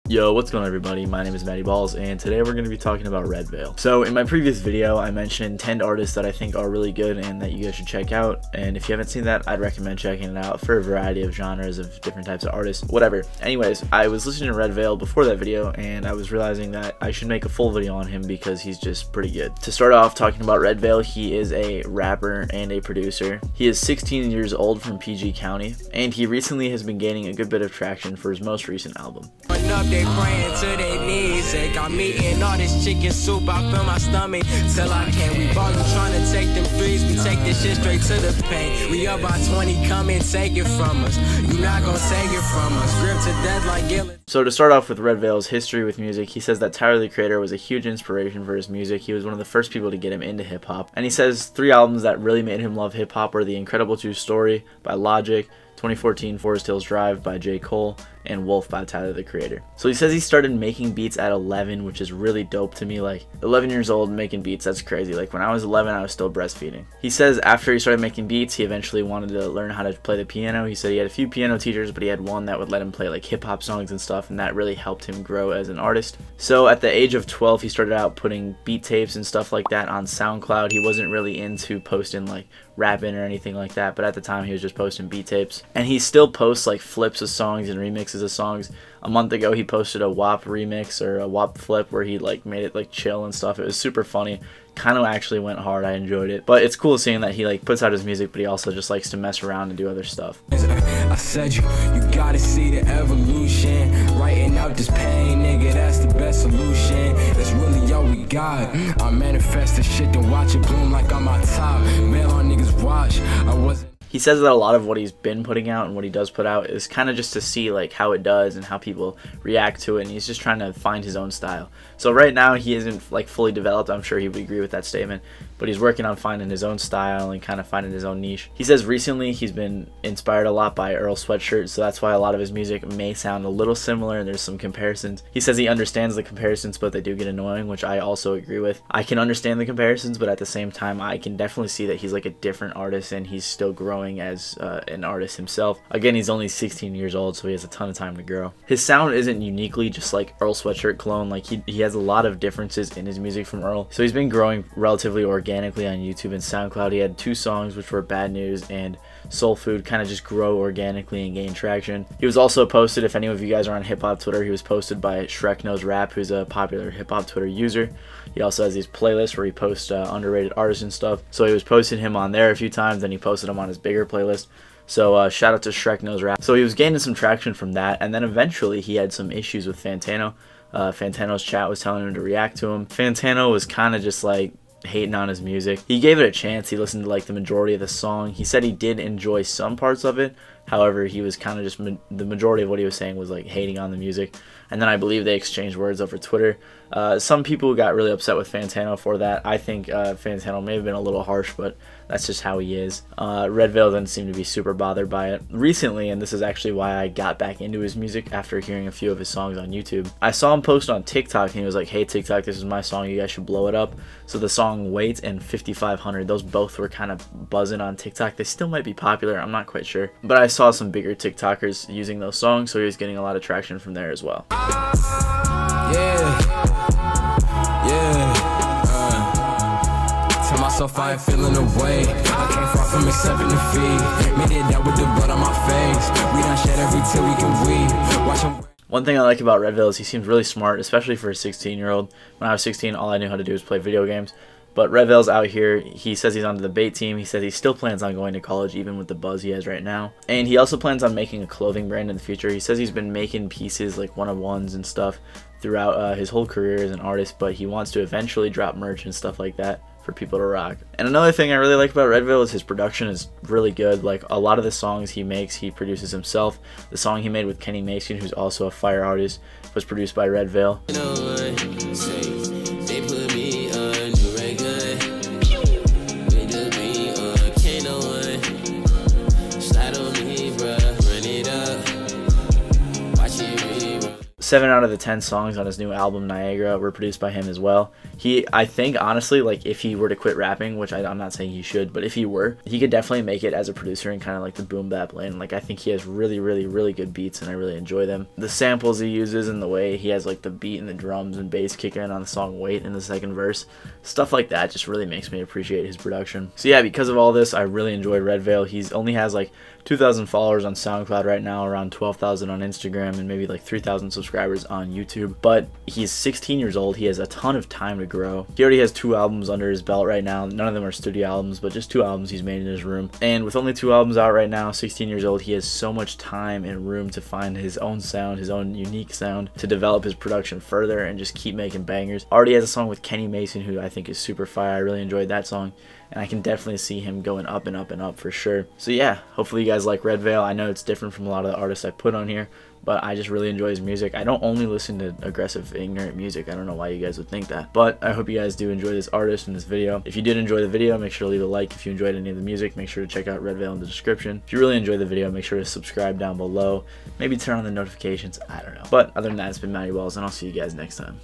Yo, what's going on everybody? My name is Matty Balls and today we're going to be talking about Redveil. So in my previous video I mentioned 10 artists that I think are really good and that you guys should check out, and if you haven't seen that I'd recommend checking it out for a variety of genres of different types of artists, whatever. Anyways, I was listening to Redveil before that video and I was realizing that I should make a full video on him because he's just pretty good. To start off talking about Redveil, he is a rapper and a producer. He is 16 years old from PG County and he recently has been gaining a good bit of traction for his most recent album. They praying to their knees. They got me eating all this chicken soup. I fill my stomach till I can't. We ball, you trying to take them threes. We take this shit straight to the paint. We up by 20, come and take it from us. You not gonna take it from us. Grip to death like Gillis. So to start off with Redveil's history with music, he says that Tyler the Creator was a huge inspiration for his music. He was one of the first people to get him into hip hop. And he says 3 albums that really made him love hip hop were The Incredible True Story by Logic, 2014 Forest Hills Drive by J. Cole, and Wolf by Tyler the Creator. So he says he started making beats at 11, which is really dope to me. Like 11 years old making beats, that's crazy. Like when I was 11 I was still breastfeeding. He says after he started making beats he eventually wanted to learn how to play the piano. He said he had a few piano teachers, but he had one that would let him play like hip hop songs and stuff, and that really helped him grow as an artist. So at the age of 12 he started out putting beat tapes and stuff like that on SoundCloud. He wasn't really into posting like rapping or anything like that, but at the time he was just posting beat tapes, and he still posts like flips of songs and remixes of songs. A month ago he posted a WAP remix or a WAP flip where he like made it like chill and stuff. It was super funny, kind of actually went hard. I enjoyed it, but it's cool seeing that he like puts out his music but he also just likes to mess around and do other stuff. I said you gotta see the evolution, writing out this pain, nigga, that's the best solution. That's really all we got. I manifest the shit to watch it bloom like on my top. Mail on niggas watch. I wasn't. He says that a lot of what he's been putting out and what he does put out is kind of just to see like how it does and how people react to it, and he's just trying to find his own style. So right now he isn't like fully developed. I'm sure he would agree with that statement, but he's working on finding his own style and kind of finding his own niche. He says recently he's been inspired a lot by Earl Sweatshirt, so that's why a lot of his music may sound a little similar and there's some comparisons. He says he understands the comparisons, but they do get annoying, which I also agree with. I can understand the comparisons, but at the same time I can definitely see that he's like a different artist and he's still growing as an artist himself. Again, he's only 16 years old, so he has a ton of time to grow. His sound isn't uniquely just like Earl Sweatshirt clone. Like he has a lot of differences in his music from Earl, so he's been growing relatively organically on YouTube and SoundCloud. He had 2 songs which were Bad News and Soul Food kind of just grow organically and gain traction. He was also posted, if any of you guys are on hip hop Twitter, he was posted by Shrek Knows Rap, who's a popular hip hop Twitter user. He also has these playlists where he posts underrated artists and stuff, so he was posting him on there a few times, then he posted him on his bigger playlist. So shout out to Shrek Knows Rap. So he was gaining some traction from that, and then eventually he had some issues with Fantano. Fantano's chat was telling him to react to him. Fantano was kind of just like hating on his music. He gave it a chance. He listened to like the majority of the song. He said he did enjoy some parts of it. However, he was kind of just the majority of what he was saying was like hating on the music. And then I believe they exchanged words over Twitter. Some people got really upset with Fantano for that. I think Fantano may have been a little harsh, but that's just how he is. Redveil doesn't seem to be super bothered by it. Recently, and this is actually why I got back into his music after hearing a few of his songs on YouTube, I saw him post on TikTok and he was like, hey TikTok, this is my song, you guys should blow it up. So the song Wait and 5500, those both were kind of buzzing on TikTok. They still might be popular, I'm not quite sure, but I saw some bigger TikTokers using those songs, so he was getting a lot of traction from there as well. Tell myself I ain't feeling away. I came far from accepting defeat. Made it out with the blood on my face. We done shed every tear we can weep. Watch him. One thing I like about Redveil is he seems really smart, especially for a 16-year-old. When I was 16, all I knew how to do was play video games. But Redveil's out here. He says he's on the debate team. He says he still plans on going to college even with the buzz he has right now. And he also plans on making a clothing brand in the future. He says he's been making pieces like one-of-ones and stuff throughout his whole career as an artist, but he wants to eventually drop merch and stuff like that for people to rock. And another thing I really like about Redveil is his production is really good. Like a lot of the songs he makes, he produces himself. The song he made with Kenny Mason, who's also a fire artist, was produced by Redveil. 7 out of the 10 songs on his new album Niagra were produced by him as well. I think honestly, like if he were to quit rapping, which I'm not saying he should, but if he were, he could definitely make it as a producer in kind of like the boom bap lane. Like I think he has really good beats and I really enjoy them. The samples he uses and the way he has like the beat and the drums and bass kick in on the song Wait in the second verse, stuff like that just really makes me appreciate his production. So yeah, because of all this, I really enjoy Redveil. He's only has like 2,000 followers on SoundCloud right now, around 12,000 on Instagram, and maybe like 3,000 subscribers on YouTube. But he's 16 years old. He has a ton of time to grow. He already has 2 albums under his belt right now. None of them are studio albums, but just 2 albums he's made in his room. And with only 2 albums out right now, 16 years old, he has so much time and room to find his own sound, his own unique sound, to develop his production further and just keep making bangers. Already has a song with Kenny Mason, who I think is super fire. I really enjoyed that song, and I can definitely see him going up and up and up for sure. So yeah, hopefully you guys like Redveil. I know it's different from a lot of the artists I put on here, but I just really enjoy his music. I don't only listen to aggressive, ignorant music. I don't know why you guys would think that, but I hope you guys do enjoy this artist and this video. If you did enjoy the video, make sure to leave a like. If you enjoyed any of the music, make sure to check out Redveil in the description. If you really enjoyed the video, make sure to subscribe down below. Maybe turn on the notifications. I don't know. But other than that, it's been Matty Wells, and I'll see you guys next time.